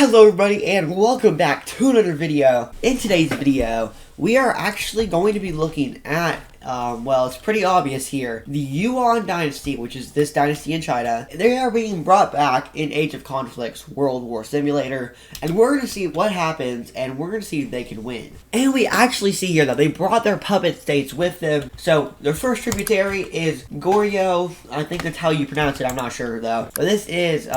Hello everybody and welcome back to another video. In today's video, we are actually going to be looking at, well, it's pretty obvious here, the Yuan Dynasty, which is this dynasty in China. They are being brought back in Age of Conflicts World War Simulator, and we're going to see what happens, and we're going to see if they can win. And we actually see here that they brought their puppet states with them. So, their first tributary is Goryeo. I think that's how you pronounce it, I'm not sure though. But this is,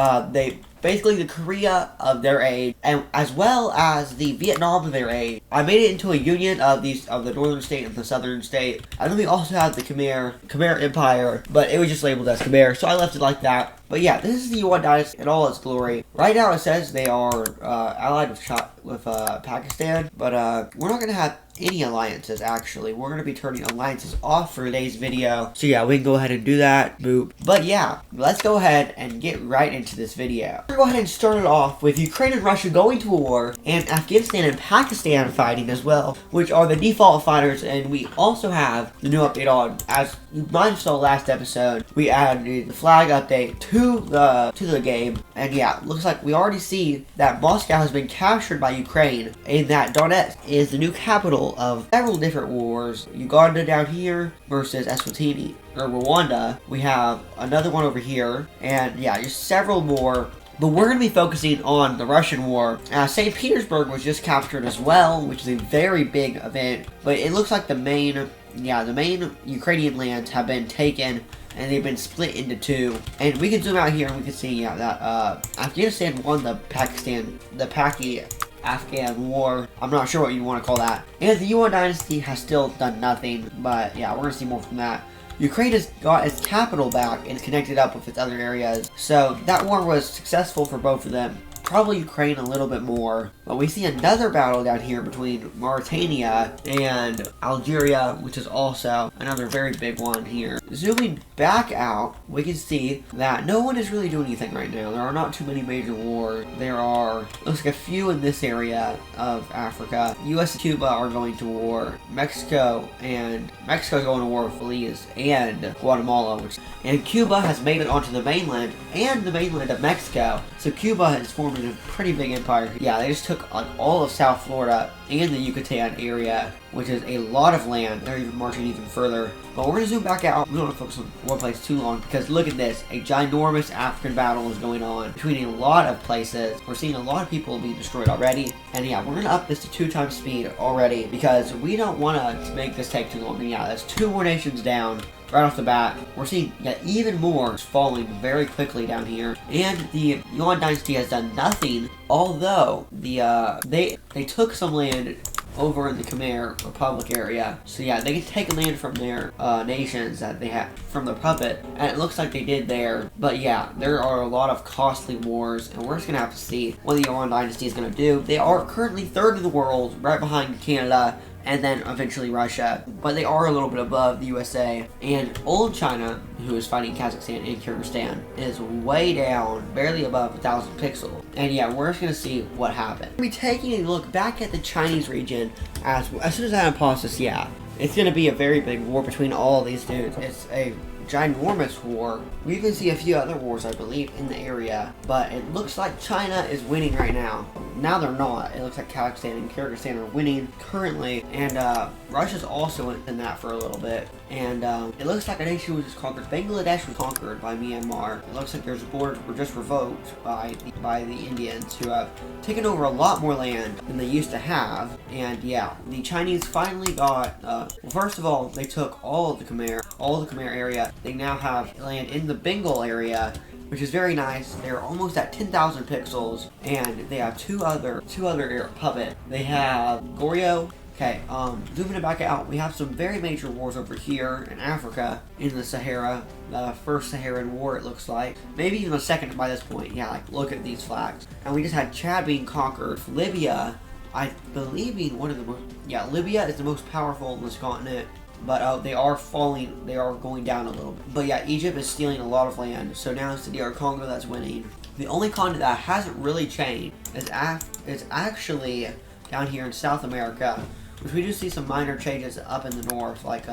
basically the Korea of their age, and as well as the Vietnam of their age. I made it into a union of the northern state and the southern state. And then we also have the Khmer Empire, but it was just labeled as Khmer, so I left it like that. But yeah, this is the Yuan Dynasty in all its glory. Right now it says they are allied with Pakistan, but we're not going to have any alliances actually. We're going to be turning alliances off for today's video. So yeah, we can go ahead and do that. Boop. But yeah, let's go ahead and get right into this video. We're going to go ahead and start it off with Ukraine and Russia going to war, and Afghanistan and Pakistan fighting as well, which are the default fighters. And we also have the new update on, as you might have saw last episode, we added the flag update to the game. And yeah, looks like we already see that Moscow has been captured by Ukraine, and that Donetsk is the new capital of several different wars. Uganda down here versus Eswatini or Rwanda. We have another one over here, and yeah, just several more. But we're going to be focusing on the Russian war. St. Petersburg was just captured as well, which is a very big event. But it looks like the main Ukrainian lands have been taken, and they've been split into two. And we can zoom out here and we can see, yeah, that Afghanistan won the Afghan war. I'm not sure what you want to call that. And the Yuan Dynasty has still done nothing, but yeah, we're going to see more from that. Ukraine has got its capital back and connected up with its other areas, so that war was successful for both of them. Probably Ukraine a little bit more. But we see another battle down here between Mauritania and Algeria, which is also another very big one here. Zooming back out, we can see that no one is really doing anything right now. There are not too many major wars. There are, looks like a few in this area of Africa. US and Cuba are going to war. Mexico's going to war with Belize and Guatemala. And Cuba has made it onto the mainland and the mainland of Mexico. So Cuba has formed a pretty big empire. Yeah, they just took like all of South Florida and the Yucatan area, which is a lot of land. They're even marching even further. But we're going to zoom back out. We don't want to focus on one place too long, because look at this. A ginormous African battle is going on between a lot of places. We're seeing a lot of people being destroyed already. And yeah, we're going to up this to 2 times speed already, because we don't want to make this take too long. And yeah, that's 2 more nations down. Right off the bat, we're seeing even more falling very quickly down here. And the Yuan Dynasty has done nothing, although they took some land over in the Khmer Republic area. So yeah, they can take land from their nations that they have from the puppet, and it looks like they did there. But yeah, there are a lot of costly wars, and we're just gonna have to see what the Yuan Dynasty is gonna do. They are currently 3rd in the world, right behind Canada, and then eventually Russia, but they are a little bit above the USA. And old China, who is fighting Kazakhstan and Kyrgyzstan, is way down, barely above 1,000 pixels. And yeah, we're just gonna see what happened. We're taking a look back at the Chinese region. As soon as I unpause this, yeah, it's gonna be a very big war between all these dudes. It's a ginormous war. We even see a few other wars, I believe, in the area, but it looks like China is winning right now. Now they're not. It looks like Kazakhstan and Kyrgyzstan are winning currently, and Russia's also in that for a little bit. And it looks like a nation was just conquered. Bangladesh was conquered by Myanmar. It looks like their borders were just revoked by the Indians, who have taken over a lot more land than they used to have. And yeah, the Chinese finally got, well, first of all, they took all of the Khmer area. They now have land in the Bengal area, which is very nice. They're almost at 10,000 pixels, and they have two other puppet. They have Goryeo. Okay, zooming it back out, we have some very major wars over here in Africa, in the Sahara, the first Saharan war, it looks like. Maybe even the second by this point. Yeah, like, look at these flags. And we just had Chad being conquered. Libya, I believe, being one of the most, yeah, Libya is the most powerful on this continent. But they are falling, they are going down a little bit. But yeah, Egypt is stealing a lot of land, so now it's the DR Congo that's winning. The only continent that hasn't really changed is actually down here in South America, which we do see some minor changes up in the north, like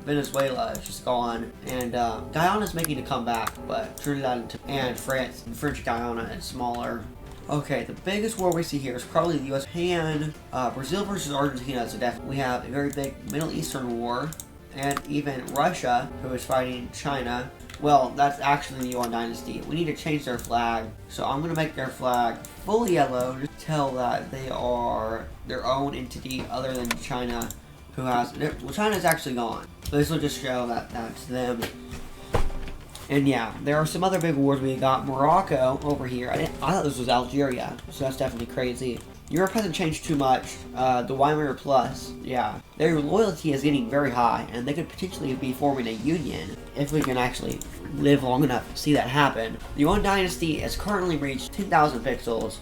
Venezuela is just gone, and Guyana's making a comeback, but Trinidad and France, French Guyana is smaller. Okay, the biggest war we see here is probably the U.S. Japan, Brazil versus Argentina. So definitely we have a very big Middle Eastern war, and even Russia, who is fighting China. Well, that's actually the Yuan Dynasty. We need to change their flag, so I'm gonna make their flag fully yellow to tell that they are their own entity other than China, who has. Well, China's actually gone. So this will just show that that's them. And yeah, there are some other big wars. We got Morocco over here. I thought this was Algeria, so that's definitely crazy. Europe hasn't changed too much. The Weimar Plus, yeah. Their loyalty is getting very high, and they could potentially be forming a union if we can actually live long enough to see that happen. The Yuan Dynasty has currently reached 10,000 pixels.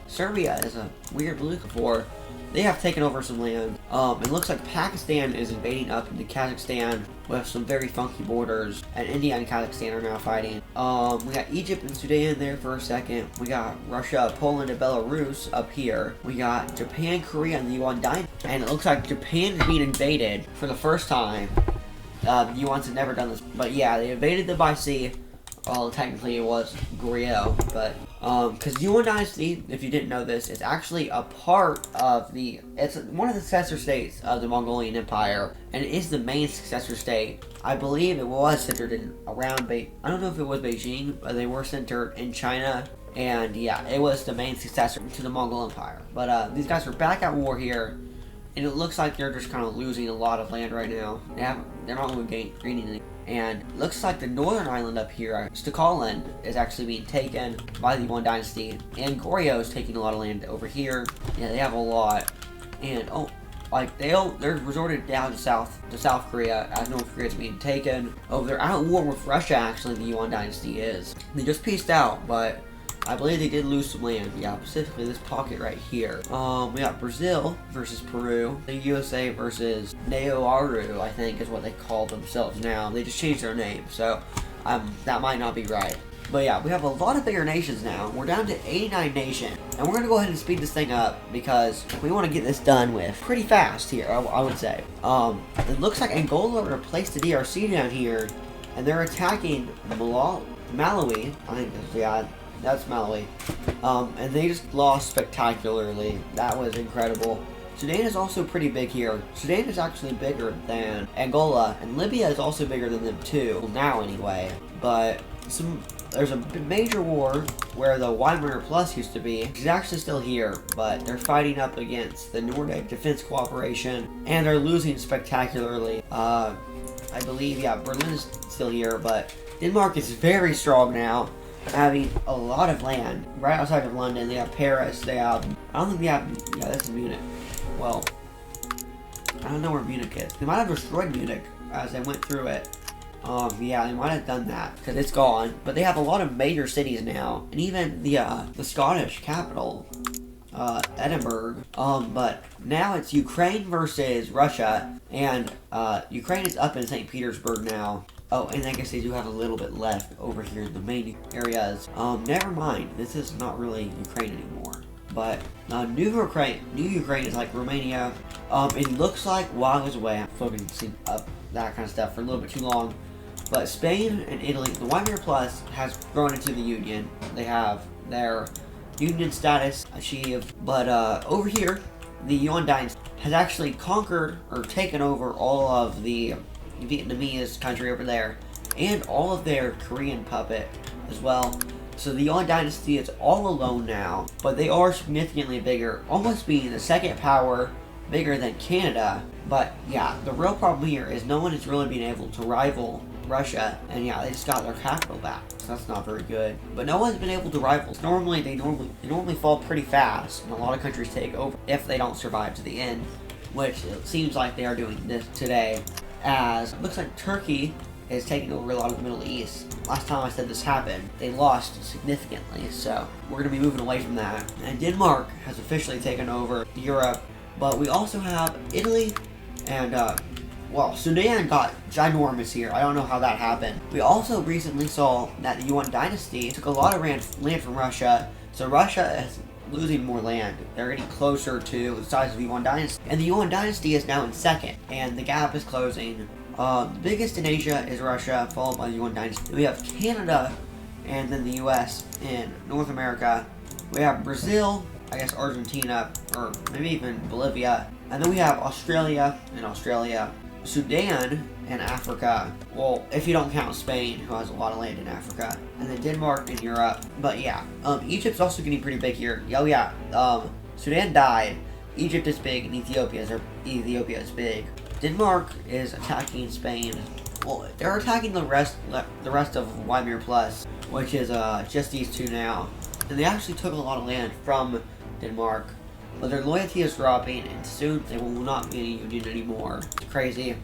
Serbia is a weird blue for. They have taken over some land. It looks like Pakistan is invading up into Kazakhstan with some very funky borders, and India and Kazakhstan are now fighting. We got Egypt and Sudan there for a second. We got Russia, Poland, and Belarus up here. We got Japan, Korea, and the Yuan Dynasty. And it looks like Japan is being invaded for the first time. The Yuans have never done this, but yeah, they invaded them by sea. Well, technically it was Goryeo, but because Yuan Dynasty, if you didn't know this, is actually a part of it's one of the successor states of the Mongolian Empire, and it is the main successor state. I believe it was centered in around I don't know if it was Beijing, but they were centered in China, and yeah, it was the main successor to the Mongol Empire. But these guys are back at war here, and it looks like they're just kind of losing a lot of land right now. They're not really gaining any. And it looks like the northern island up here, Stakhalin, is actually being taken by the Yuan Dynasty. And Goryeo is taking a lot of land over here. Yeah, they have a lot. And, they're resorted down to South Korea as North Korea is being taken. Oh, they're at war with Russia, actually, the Yuan Dynasty is. They just pieced out, but I believe they did lose some land. Yeah, specifically this pocket right here. We got Brazil versus Peru. The USA versus Neoaru, I think is what they call themselves now. They just changed their name, so that might not be right. But yeah, we have a lot of bigger nations now. We're down to 89 nations. And we're going to go ahead and speed this thing up because we want to get this done with pretty fast here, I would say. It looks like Angola replaced the DRC down here, and they're attacking Malawi. I think that's Malawi. And they just lost spectacularly. That was incredible. Sudan is also pretty big here. Sudan is actually bigger than Angola, and Libya is also bigger than them too. Well, now anyway. But there's a major war where the Weimar Plus used to be. It's actually still here, but they're fighting up against the Nordic Defense Cooperation, and they're losing spectacularly. I believe, yeah, Berlin is still here, but Denmark is very strong now, having a lot of land right outside of London. They have Paris, I don't think they have, yeah, that's Munich. Well, I don't know where Munich is. They might have destroyed Munich as they went through it. Yeah, they might have done that because it's gone. But they have a lot of major cities now, and even the Scottish capital, Edinburgh. But now it's Ukraine versus Russia, and Ukraine is up in St. Petersburg now. Oh, and I guess they do have a little bit left over here in the main areas. Never mind. This is not really Ukraine anymore. But New Ukraine is like Romania. It looks like while I was away, I'm focusing up that kind of stuff for a little bit too long. But Spain and Italy, the Weimar Plus has grown into the Union. They have their Union status achieved. But over here, the Yuan Dynasty has actually conquered or taken over all of the Vietnamese country over there, and all of their Korean puppet as well. So the Yuan Dynasty is all alone now, but they are significantly bigger, almost being the second power, bigger than Canada. But yeah, the real problem here is no one has really been able to rival Russia, and yeah, they just got their capital back, so that's not very good. But no one's been able to rival. They normally fall pretty fast, and a lot of countries take over if they don't survive to the end, which it seems like they are doing this today. As it looks like Turkey is taking over a lot of the Middle East. Last time I said this happened, they lost significantly, so we're going to be moving away from that. And Denmark has officially taken over Europe, but we also have Italy and, Sudan got ginormous here. I don't know how that happened. We also recently saw that the Yuan Dynasty took a lot of land from Russia, so Russia is losing more land. They're getting closer to the size of the Yuan Dynasty. And the Yuan Dynasty is now in second, and the gap is closing. The biggest in Asia is Russia, followed by the Yuan Dynasty. We have Canada, and then the US in North America. We have Brazil, I guess Argentina, or maybe even Bolivia. And then we have Australia and Australia, Sudan, and Africa. Well, if you don't count Spain, who has a lot of land in Africa. And then Denmark and Europe. But yeah, Egypt's also getting pretty big here. Oh yeah, Sudan died. Egypt is big, and Ethiopia is big. Denmark is attacking Spain. Well, they're attacking the rest of Weimar Plus, which is just these two now. And they actually took a lot of land from Denmark, but their loyalty is dropping, and soon they will not be in a union anymore. It's crazy.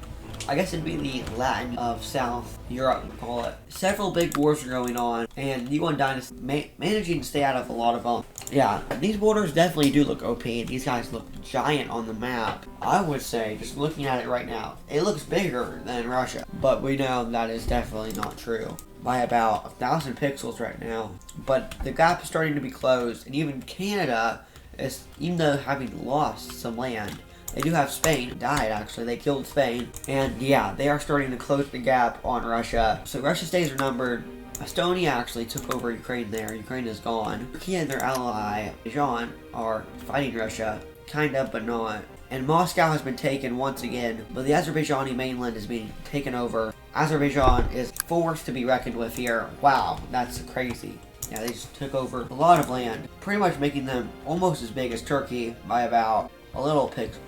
I guess it'd be the Latin of South Europe, we call it. Several big wars are going on, and the Yuan Dynasty managing to stay out of a lot of them. Yeah, these borders definitely do look OP, and these guys look giant on the map. I would say, just looking at it right now, it looks bigger than Russia, but we know that is definitely not true. By about 1,000 pixels right now. But the gap is starting to be closed, and even Canada is, even though having lost some land, they do have Spain. Died, actually. They killed Spain. And yeah, they are starting to close the gap on Russia. So Russia's days are numbered. Estonia actually took over Ukraine there. Ukraine is gone. Turkey and their ally, Azerbaijan, are fighting Russia. Kind of, but not. And Moscow has been taken once again, but the Azerbaijani mainland is being taken over. Azerbaijan is forced to be reckoned with here. Wow, that's crazy. Yeah, they just took over a lot of land, pretty much making them almost as big as Turkey by about a little pixel.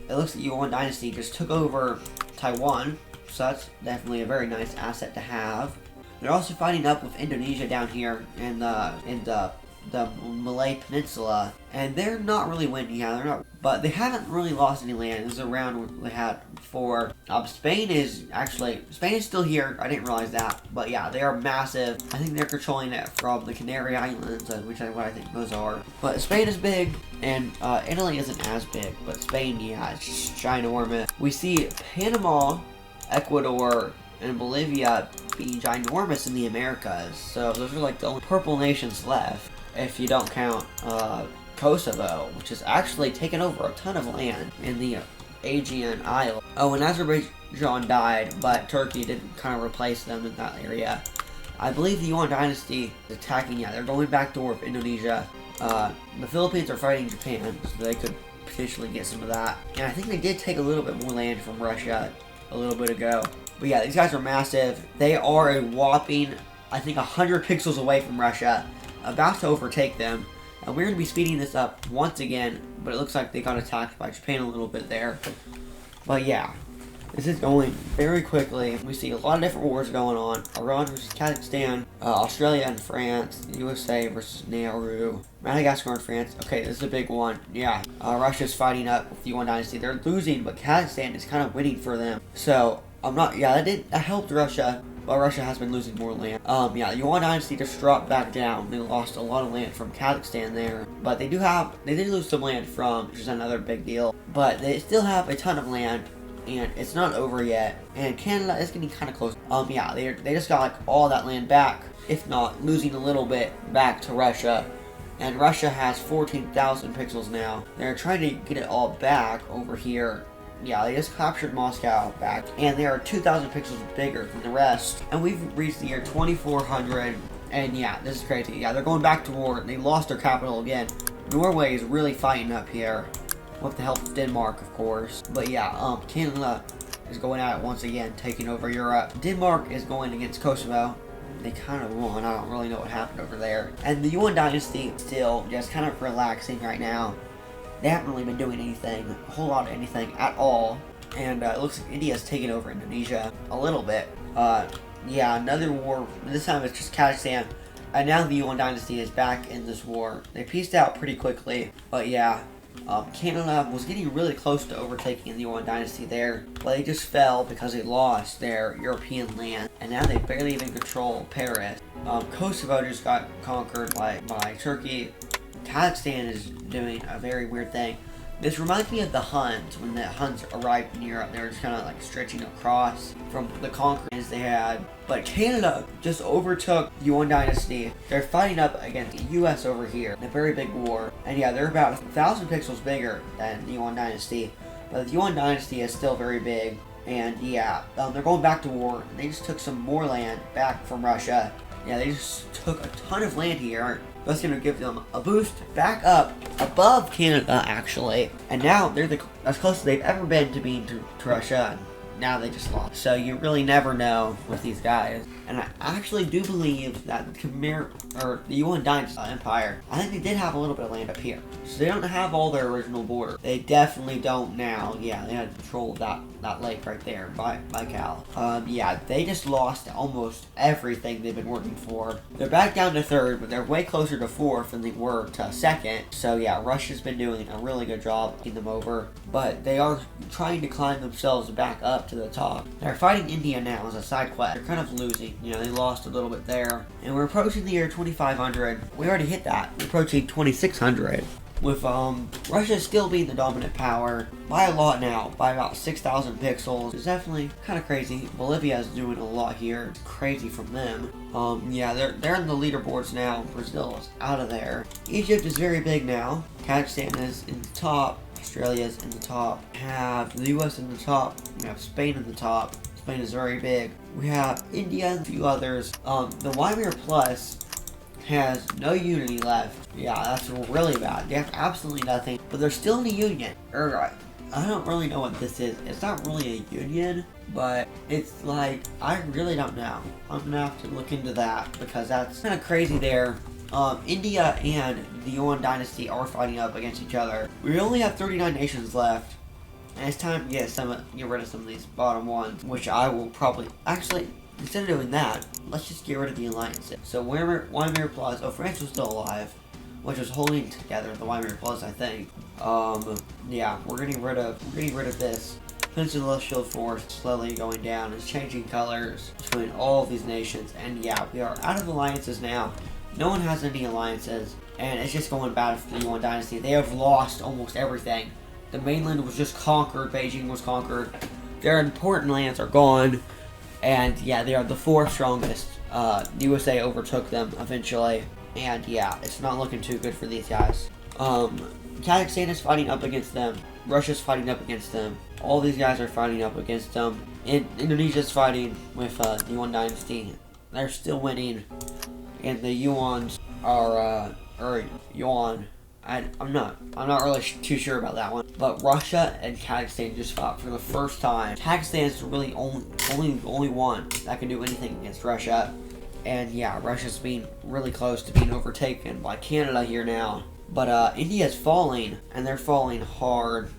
It looks like Yuan Dynasty just took over Taiwan, so that's definitely a very nice asset to have. They're also fighting up with Indonesia down here in the Malay Peninsula, and they're not really winning. Yeah, they're not, but they haven't really lost any land. This is a round they had before. Spain is still here. I didn't realize that, but yeah, they are massive. I think they're controlling it from the Canary Islands, which is what I think those are. But Spain is big, and Italy isn't as big, but Spain, yeah, it's just ginormous. We see Panama, Ecuador, and Bolivia being ginormous in the Americas. So those are like the only purple nations left, if you don't count Kosovo, which has actually taken over a ton of land in the Aegean Isle. Oh, and Azerbaijan died, but Turkey did kind of replace them in that area. I believe the Yuan Dynasty is attacking, yeah, they're going back to war with Indonesia. The Philippines are fighting Japan, so they could potentially get some of that. And I think they did take a little bit more land from Russia a little bit ago. But yeah, these guys are massive. They are a whopping, I think, 100 pixels away from Russia, about to overtake them. And we're going to be speeding this up once again, but it looks like they got attacked by Japan a little bit there. But yeah, this is going very quickly. We see a lot of different wars going on. Iran versus Kazakhstan, Australia and France, USA versus Nauru, Madagascar and France. Okay, this is a big one. Yeah, Russia's fighting up with the Yuan Dynasty. They're losing, but Kazakhstan is kind of winning for them. So, that helped Russia. But Russia has been losing more land. Yeah, the Yuan Dynasty just dropped back down. They lost a lot of land from Kazakhstan there. But they did lose some land from, which is another big deal. But they still have a ton of land, and it's not over yet. And Canada is getting kind of close. Yeah, they just got like all that land back, if not losing a little bit back to Russia. And Russia has 14,000 pixels now. They're trying to get it all back over here. Yeah, they just captured Moscow back, and they are 2,000 pixels bigger than the rest. And we've reached the year 2400, and yeah, this is crazy. Yeah, they're going back to war. They lost their capital again. Norway is really fighting up here, with the help of Denmark, of course. But yeah, Canada is going at it once again, taking over Europe. Denmark is going against Kosovo. They kind of won. I don't really know what happened over there. And the Yuan Dynasty still just kind of relaxing right now. They haven't really been doing anything, a whole lot of anything at all. And it looks like India's taking over Indonesia a little bit. Yeah, another war. This time it's just Kazakhstan. And now the Yuan Dynasty is back in this war. They pieced out pretty quickly. But yeah, Canada was getting really close to overtaking the Yuan Dynasty there. But they just fell because they lost their European land. And now they barely even control Paris. Kosovo just got conquered by Turkey. Kazakhstan is doing a very weird thing. This reminds me of the Huns. When the Huns arrived in Europe, they were just kind of like stretching across from the conquerors they had. But Canada just overtook the Yuan Dynasty. They're fighting up against the US over here in a very big war. And yeah, they're about 1,000 pixels bigger than the Yuan Dynasty. But the Yuan Dynasty is still very big. And yeah, they're going back to war. They just took some more land back from Russia. Yeah, they just took a ton of land here. That's going to give them a boost back up above Canada, actually. And now they're as close as they've ever been to being to Russia. Now they just lost. So you really never know with these guys. And I actually do believe that the Yuan Dynasty Empire, I think they did have a little bit of land up here. So they don't have all their original border. They definitely don't now. Yeah, they had control of that lake right there by Cal. Yeah, they just lost almost everything they've been working for. They're back down to third, but they're way closer to fourth than they were to second. So yeah, Russia's been doing a really good job getting them over. But they are trying to climb themselves back up to the top. They're fighting India now as a side quest. They're kind of losing. You know, they lost a little bit there. And we're approaching the year 2500. We already hit that. We're approaching 2600. With Russia still being the dominant power by a lot now, by about 6,000 pixels. It's definitely kind of crazy. Bolivia is doing a lot here. It's crazy from them. Yeah, they're in the leaderboards now. Brazil is out of there. Egypt is very big now. Kazakhstan is in the top. Australia is in the top. We have the US in the top. We have Spain in the top. Spain is very big. We have India and a few others. The Weimar Plus has no unity left. Yeah, that's really bad. They have absolutely nothing, but they're still in a union. I don't really know what this is. It's not really a union, but it's like, I really don't know. I'm gonna have to look into that because that's kind of crazy there. India and the Yuan Dynasty are fighting up against each other. We only have 39 nations left, and it's time to get rid of some of these bottom ones, which I will probably actually. Instead of doing that, let's just get rid of the alliances. So Weimar Plus, France was still alive, which was holding together the Weimar Plus, I think. Yeah, we're getting rid of this. Peninsula Shield Force slowly going down. It's changing colors between all of these nations, and yeah, we are out of alliances now. No one has any alliances, and it's just going bad for the Yuan Dynasty. They have lost almost everything. The mainland was just conquered. Beijing was conquered. Their important lands are gone. And yeah, they are the fourth strongest. The USA overtook them eventually. And yeah, it's not looking too good for these guys. Kazakhstan is fighting up against them. Russia's fighting up against them. All these guys are fighting up against them. Indonesia's fighting with the Yuan Dynasty. They're still winning. And the Yuans are, Yuan. I'm not really too sure about that one. But Russia and Kazakhstan just fought for the first time. Kazakhstan is really only one that can do anything against Russia. And yeah, Russia's being really close to being overtaken by Canada here now. But India's falling, and they're falling hard.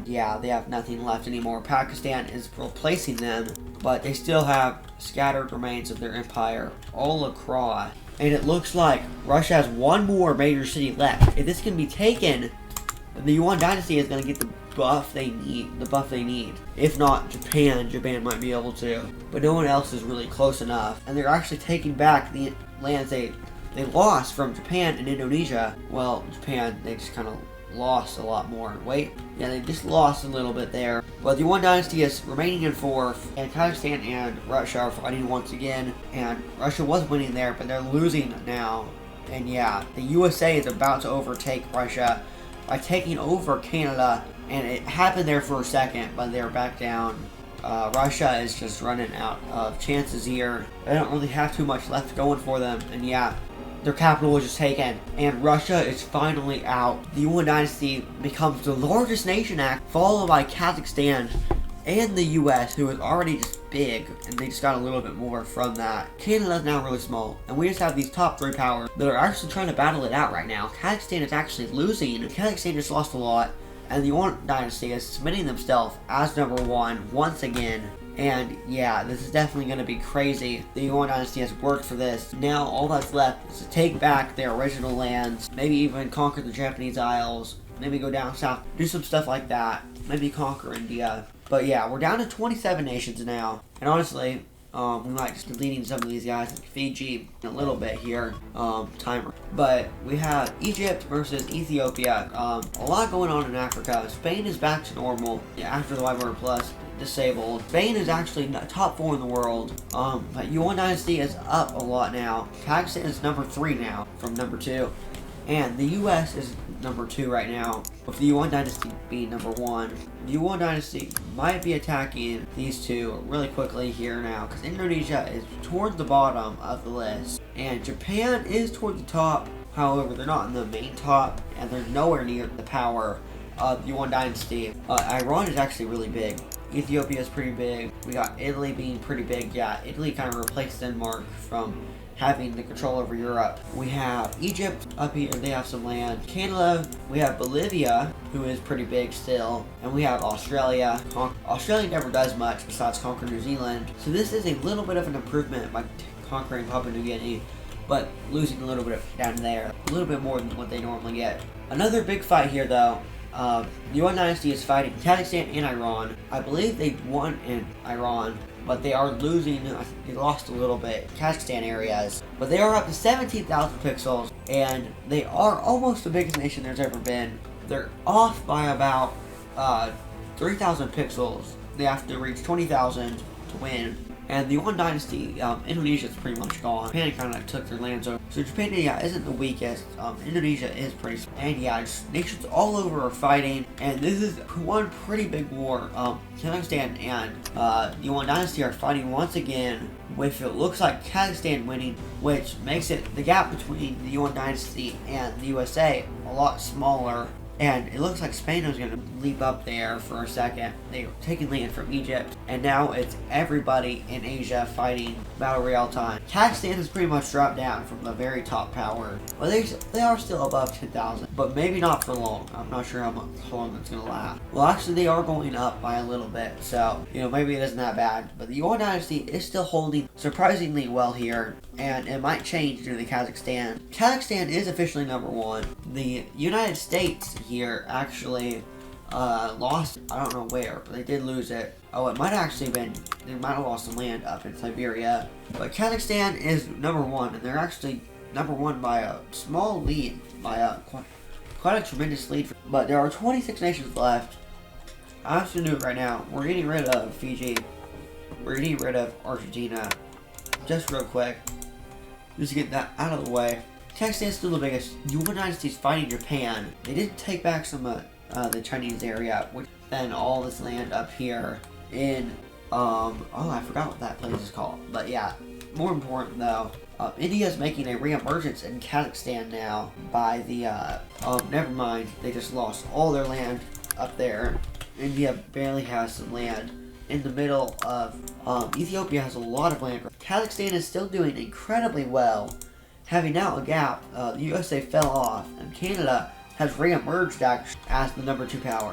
Yeah, they have nothing left anymore. Pakistan is replacing them, but they still have scattered remains of their empire all across. And it looks like Russia has one more major city left. If this can be taken, the Yuan Dynasty is going to get the buff they need. If not, Japan might be able to. But no one else is really close enough. And they're actually taking back the lands they lost from Japan and Indonesia. Well, Japan, they just kind of lost a lot more. Wait, yeah, they just lost a little bit there. But the Yuan Dynasty is remaining in fourth, and Kazakhstan and Russia are fighting once again. And Russia was winning there, but they're losing now. And yeah, the USA is about to overtake Russia by taking over Canada, and it happened there for a second, but they're back down. Russia is just running out of chances here. They don't really have too much left going for them, and yeah, their capital was just taken, and Russia is finally out. The Yuan Dynasty becomes the largest nation followed by Kazakhstan and the US, who is already just big, and they just got a little bit more from that. Canada's now really small, and we just have these top three powers that are actually trying to battle it out right now. Kazakhstan is actually losing. Kazakhstan just lost a lot, and the Yuan Dynasty is submitting themselves as number one once again. And yeah, this is definitely going to be crazy. The Yuan Dynasty has worked for this. Now all that's left is to take back their original lands, maybe even conquer the Japanese Isles, maybe go down south, do some stuff like that, maybe conquer India. But yeah, we're down to 27 nations now. And honestly, we might just be leading some of these guys, like Fiji, a little bit here, timer. But we have Egypt versus Ethiopia. A lot going on in Africa. Spain is back to normal after the Weimar Plus disabled. Spain is actually top 4 in the world. But Yuan Dynasty is up a lot now. Kazakhstan is number 3 now from number 2. And the US is number 2 right now, with the Yuan Dynasty being number 1. The Yuan Dynasty might be attacking these two really quickly here now, because Indonesia is towards the bottom of the list, and Japan is toward the top. However, they're not in the main top, and they're nowhere near the power of the Yuan Dynasty. Iran is actually really big. Ethiopia is pretty big. We got Italy being pretty big. Yeah, Italy kind of replaced Denmark from having the control over Europe. We have Egypt up here, they have some land. Canada, we have Bolivia, who is pretty big still. And we have Australia. Australia never does much besides conquer New Zealand. So this is a little bit of an improvement by conquering Papua New Guinea, but losing a little bit down there. A little bit more than what they normally get. Another big fight here though. The Yuan Dynasty is fighting Kazakhstan and Iran. I believe they won in Iran, but they are losing. I think they lost a little bit Kazakhstan areas, but they are up to 17,000 pixels, and they are almost the biggest nation there's ever been. They're off by about 3,000 pixels. They have to reach 20,000 to win. And the Yuan Dynasty, Indonesia is pretty much gone. Japan kind of took their lands over. So Japan, yeah, isn't the weakest. Indonesia is pretty, and yeah, just nations all over are fighting. And this is one pretty big war. Kazakhstan and the Yuan Dynasty are fighting once again, with it looks like Kazakhstan winning, which makes it the gap between the Yuan Dynasty and the USA a lot smaller. And it looks like Spain was going to leap up there for a second. They were taking land from Egypt, and now it's everybody in Asia fighting Battle Royale time. Kazakhstan has pretty much dropped down from the very top power. Well, they are still above 10,000, but maybe not for long. I'm not sure how long it's going to last. Well, actually, they are going up by a little bit, so, maybe it isn't that bad. But the Yuan Dynasty is still holding surprisingly well here, and it might change due to Kazakhstan. Kazakhstan is officially number one. The United States here actually lost, I don't know where, but they did lose it. Oh, it might have actually been, they might have lost some land up in Siberia. But Kazakhstan is number one, and they're actually number one by a small lead, by a quite a tremendous lead. But there are 26 nations left. I'm just gonna do it right now. We're getting rid of Fiji. We're getting rid of Argentina. Just real quick. Just to get that out of the way. Kazakhstan is still the biggest. Yuan Dynasty is fighting Japan. They did take back some of the Chinese area, which then all this land up here in I forgot what that place is called. But yeah, more important though, India is making a re-emergence in Kazakhstan now by the never mind, they just lost all their land up there. India barely has some land. In the middle of Ethiopia has a lot of land. Kazakhstan is still doing incredibly well, having now a gap. The USA fell off, and Canada has re-emerged as the number 2 power,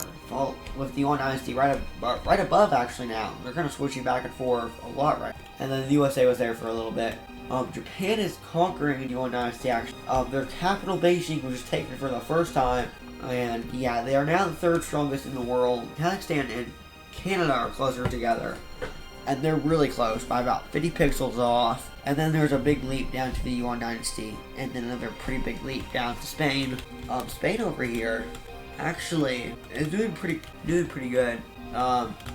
with the Yuan Dynasty right above actually now. They're kind of switching back and forth a lot right. And then the USA was there for a little bit. Japan is conquering the Yuan Dynasty actually. Their capital Beijing was just taken for the first time, and yeah, they are now the 3rd strongest in the world. Kazakhstan and Canada are closer together, and they're really close by about 50 pixels off. And then there's a big leap down to the Yuan Dynasty, and then another pretty big leap down to Spain. Spain over here actually is doing pretty good.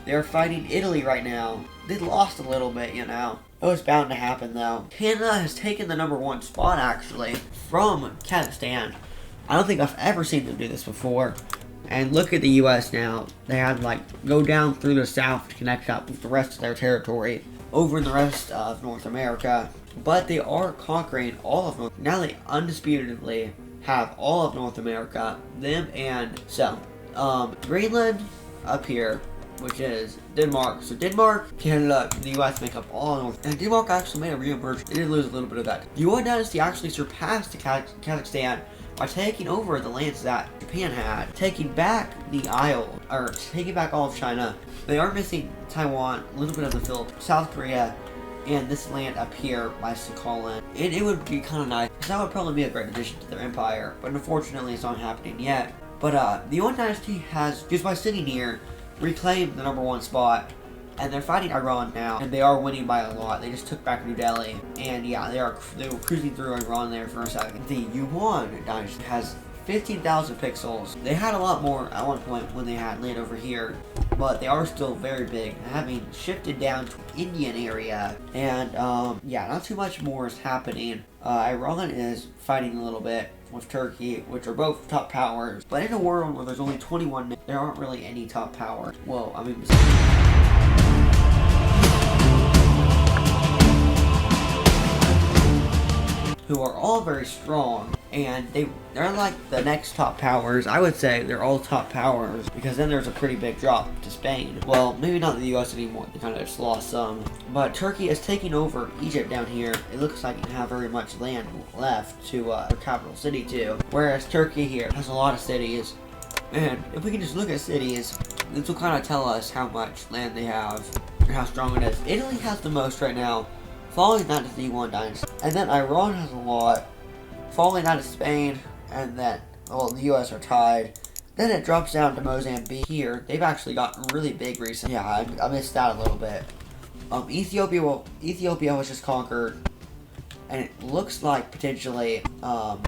They're fighting Italy right now. They lost a little bit, It was bound to happen though. Canada has taken the number 1 spot actually from Kazakhstan. I don't think I've ever seen them do this before. And look at the U.S. now. They had go down through the south to connect up with the rest of their territory over in the rest of North America. But they are conquering all of North. Now they undisputedly have all of North America. Them and so Greenland up here, which is Denmark. So Denmark, Canada, and the U.S. make up all of North. And Denmark actually made a re-emergence. They did lose a little bit of that. The Yuan Dynasty actually surpassed Kazakhstan by taking over the lands that Japan had, taking back the Isle, or taking back all of China. They are missing Taiwan, a little bit of the Philippines, South Korea, and this land up here by Sakhalin. And it would be kind of nice, because that would probably be a great addition to their empire, but unfortunately it's not happening yet. But the Yuan Dynasty has, just by sitting here, reclaimed the number 1 spot, and they're fighting Iran now, and they are winning by a lot. They just took back New Delhi, and yeah, they were cruising through Iran there for a second. The Yuan Dynasty has 15,000 pixels. They had a lot more at one point when they had land over here, but they are still very big, having shifted down to Indian area. And yeah, not too much more is happening. Iran is fighting a little bit with Turkey, which are both top powers. But in a world where there's only 21, there aren't really any top power. Well, I mean, who are all very strong. and they're like the next top powers. I would say they're all top powers, because then there's a pretty big drop to Spain. Well, maybe not the US anymore, they kind of just lost some. But Turkey is taking over Egypt down here. It looks like it doesn't have very much land left to their capital city too. Whereas Turkey here has a lot of cities. And if we can just look at cities, this will kind of tell us how much land they have and how strong it is. Italy has the most right now. Following that is the Yuan Dynasty. And then Iran has a lot. Following that is Spain. And then, well, the US are tied. Then it drops down to Mozambique here. They've actually gotten really big recently. Yeah, I missed that a little bit. Ethiopia was just conquered. And it looks like potentially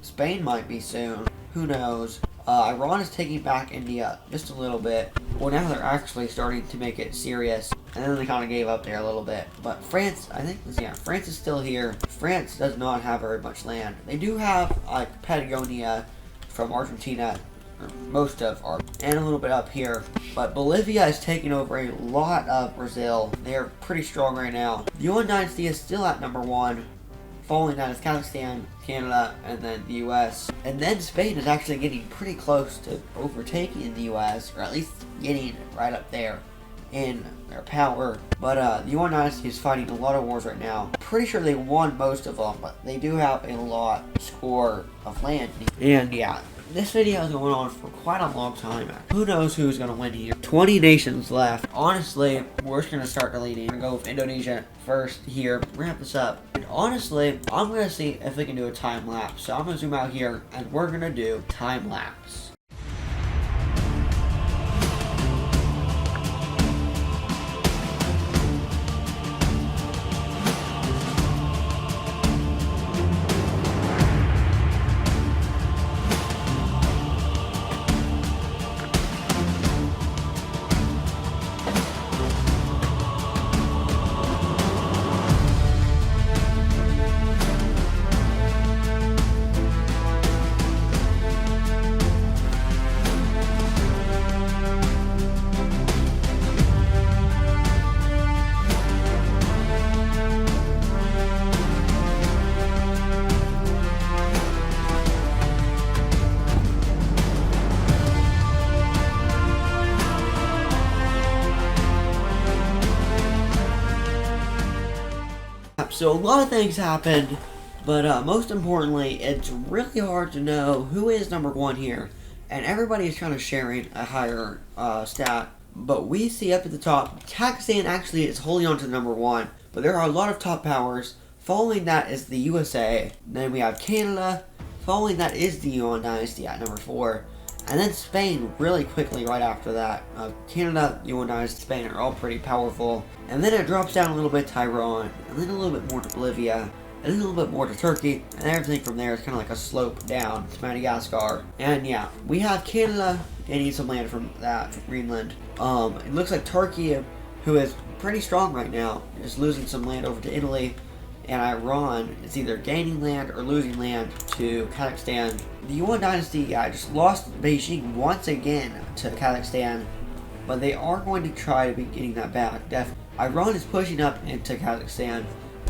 Spain might be soon. Who knows? Iran is taking back India just a little bit. Well, now they're actually starting to make it serious. And then they kind of gave up there a little bit. But France, I think, yeah, France is still here. France does not have very much land. They do have, like, Patagonia from Argentina, or most of Argentina, and a little bit up here. But Bolivia is taking over a lot of Brazil. They're pretty strong right now. The Yuan Dynasty is still at number 1. Following that is Kazakhstan, Canada, and then the US. And then Spain is actually getting pretty close to overtaking the US, or at least getting right up there in their power. But the Yuan Dynasty is fighting a lot of wars right now. Pretty sure they won most of them, but they do have a lot score of land. And yeah, this video is going on for quite a long time. Who knows who's going to win here? 20 nations left. Honestly, we're just going to start deleting. We're going to go with Indonesia first here. Wrap this up. And honestly, I'm going to see if we can do a time lapse. So I'm going to zoom out here and we're going to do time lapse. So a lot of things happened, but most importantly, it's really hard to know who is number 1 here. And everybody is kind of sharing a higher stat. But we see up at the top, Kazakhstan actually is holding on to number 1. But there are a lot of top powers. Following that is the USA. Then we have Canada. Following that is the Yuan Dynasty at number 4. And then Spain really quickly right after that. Canada, Yuan Dynasty, Spain are all pretty powerful. And then it drops down a little bit to Iran, and then a little bit more to Bolivia, and a little bit more to Turkey, and everything from there is kind of like a slope down to Madagascar. And yeah, we have Canada getting some land from that, from Greenland. It looks like Turkey, who is pretty strong right now, is losing some land over to Italy. And Iran is either gaining land or losing land to Kazakhstan. The Yuan Dynasty just lost Beijing once again to Kazakhstan, but they are going to try to be getting that back, definitely. Iran is pushing up into Kazakhstan,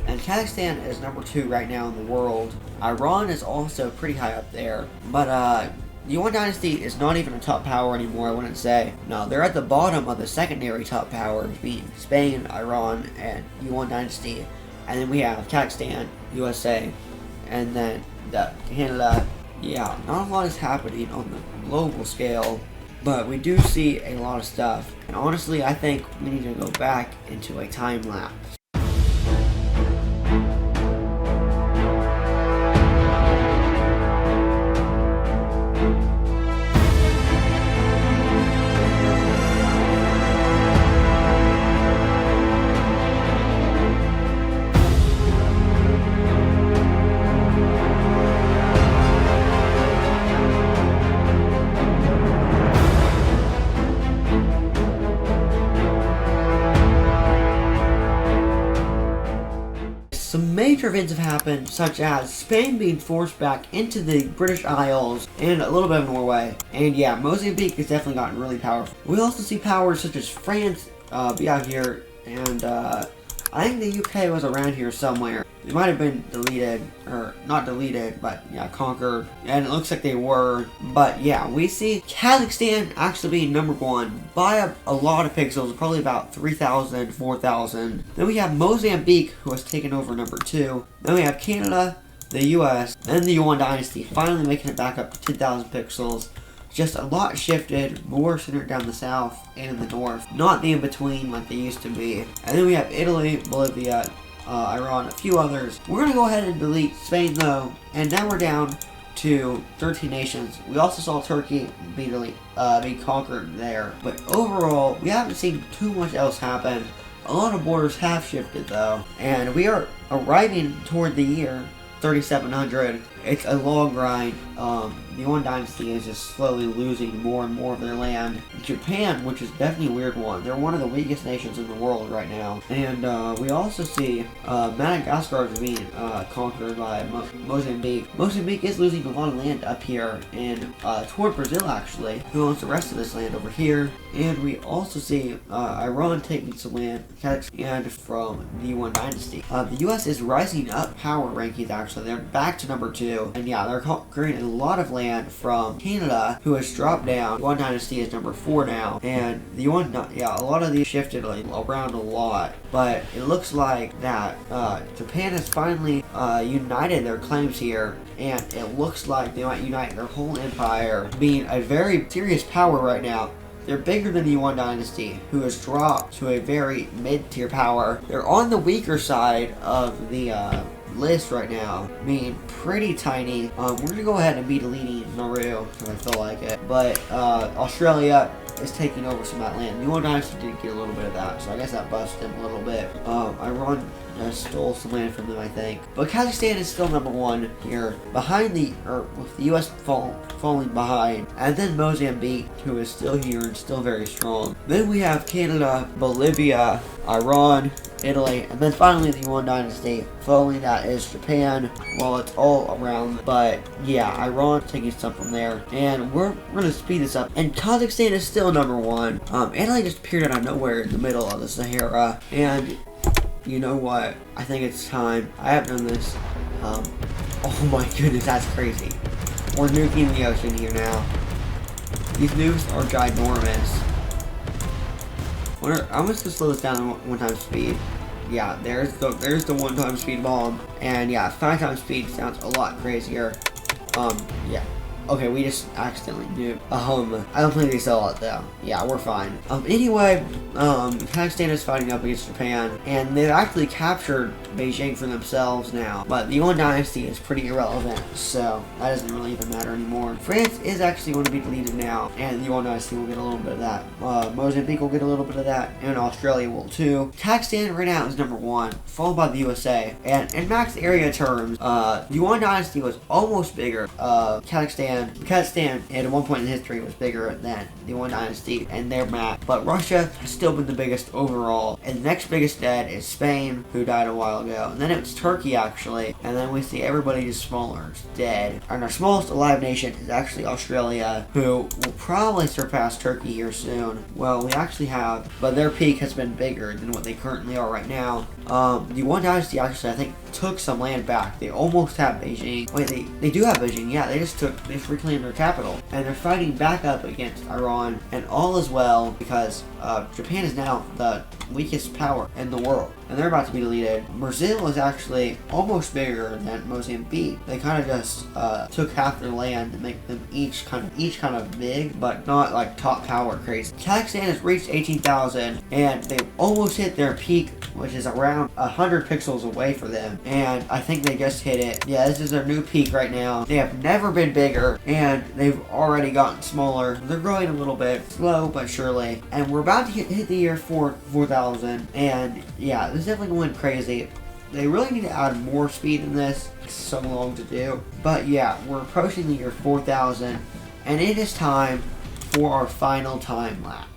and Kazakhstan is number 2 right now in the world. Iran is also pretty high up there, but the Yuan Dynasty is not even a top power anymore, I wouldn't say. No, they're at the bottom of the secondary top powers, being Spain, Iran, and Yuan Dynasty. And then we have Kazakhstan, USA, and then Canada. Yeah, not a lot is happening on the global scale, but we do see a lot of stuff. And honestly, I think we need to go back into a time lapse. Some major events have happened, such as Spain being forced back into the British Isles and a little bit of Norway. And yeah, Mozambique has definitely gotten really powerful. We also see powers such as France be out here, and I think the UK was around here somewhere. They might have been deleted, or not deleted, but yeah, conquered. And it looks like they were. But yeah, we see Kazakhstan actually being number 1 by a lot of pixels, probably about 3,000, 4,000. Then we have Mozambique, who has taken over number 2. Then we have Canada, the US, and the Yuan Dynasty, finally making it back up to 10,000 pixels. Just a lot shifted, more centered down the south and in the north, not the in-between like they used to be. And then we have Italy, Bolivia, Iran, a few others. We're going to go ahead and delete Spain though, and now we're down to 13 nations. We also saw Turkey be conquered there. But overall, we haven't seen too much else happen. A lot of borders have shifted though, and we are arriving toward the year 3700. It's a long grind. The Yuan Dynasty is just slowly losing more and more of their land. Japan, which is definitely a weird one, they're one of the weakest nations in the world right now. And we also see Madagascar is being conquered by Mozambique. Mozambique is losing a lot of land up here and toward Brazil actually, who owns the rest of this land over here. And we also see Iran taking some land and from the Yuan Dynasty. The US is rising up power rankings actually. They're back to number 2. And yeah, they're conquering a lot of land from Canada, who has dropped down. Yuan Dynasty is number 4 now. And the Yuan, yeah, a lot of these shifted around a lot. But it looks like that Japan has finally united their claims here. And it looks like they might unite their whole empire, being a very serious power right now. They're bigger than the Yuan Dynasty, who has dropped to a very mid-tier power. They're on the weaker side of the list right now, being pretty tiny. We're gonna go ahead and be deleting Nauru because I feel like it. But Australia is taking over some of that land. The Yuan Dynasty did get a little bit of that, so I guess that busted them a little bit. Iran stole some land from them, I think. But Kazakhstan is still number 1 here, behind with the US falling behind. And then Mozambique, who is still here and still very strong. Then we have Canada, Bolivia, Iran, Italy, and then finally the Yuan Dynasty. Following that is Japan. Well, it's all around, but yeah, Iran taking some from there. And we're going to speed this up. And Kazakhstan is still number 1. Italy just appeared out of nowhere in the middle of the Sahara. And you know what? I think it's time. I have done this. Oh my goodness, that's crazy. We're nuking the ocean here now. These nukes are ginormous. I'm just gonna slow this down to 1 time speed. Yeah, there's the 1 time speed bomb. And yeah, 5 times speed sounds a lot crazier. Yeah. Okay, we just accidentally nuked. I don't think they sell it though. Yeah, we're fine. Anyway, Kazakhstan is fighting up against Japan, and they've actually captured Beijing for themselves now. But the Yuan Dynasty is pretty irrelevant, so that doesn't really even matter anymore. France is actually going to be deleted now, and the Yuan Dynasty will get a little bit of that. Mozambique will get a little bit of that, and Australia will too. Kazakhstan right now is number 1, followed by the USA. And in max area terms, the Yuan Dynasty was almost bigger. Kazakhstan at one point in history was bigger than the Yuan Dynasty and their map, but Russia has still been the biggest overall, and the next biggest dead is Spain, who died a while ago, and then it was Turkey actually, and then we see everybody just smaller, dead. And our smallest alive nation is actually Australia, who will probably surpass Turkey here soon. Well, we actually have, but their peak has been bigger than what they currently are right now. The Yuan Dynasty actually, I think, took some land back. They almost have Beijing. Wait, they do have Beijing. Yeah, they just reclaimed their capital, and they're fighting back up against Iran, and all is well because Japan is now the weakest power in the world, and they're about to be deleted. Brazil is actually almost bigger than Mozambique. They kind of just took half their land to make them each kind of big, but not like top power crazy. Kazakhstan has reached 18,000, and they've almost hit their peak, which is around 100 pixels away for them, and I think they just hit it. Yeah, this is their new peak right now. They have never been bigger, and they've already gotten smaller. They're growing a little bit, slow but surely, and we're about to hit the year 4,000, and yeah, this is definitely going crazy. They really need to add more speed in this. It's so long to do, but yeah, we're approaching the year 4,000, and it is time for our final time lapse.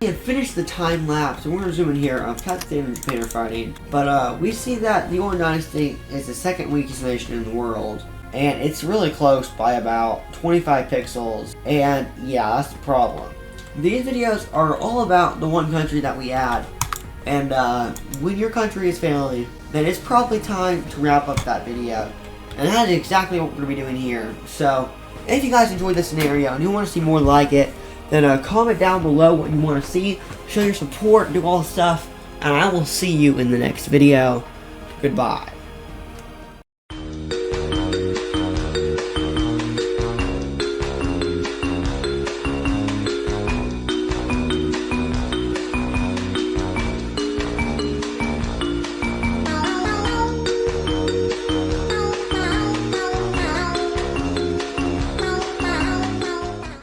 And finish the time lapse. And we're going to zoom in here. Kazakhstan and Japan are fighting. But we see that the Yuan Dynasty is the second weakest nation in the world. And it's really close by about 25 pixels. And yeah, that's the problem. These videos are all about the one country that we add. And when your country is failing, then it's probably time to wrap up that video. And that is exactly what we're going to be doing here. So, if you guys enjoyed this scenario and you want to see more like it, then comment down below what you want to see. Show your support, do all the stuff. And I will see you in the next video. Goodbye.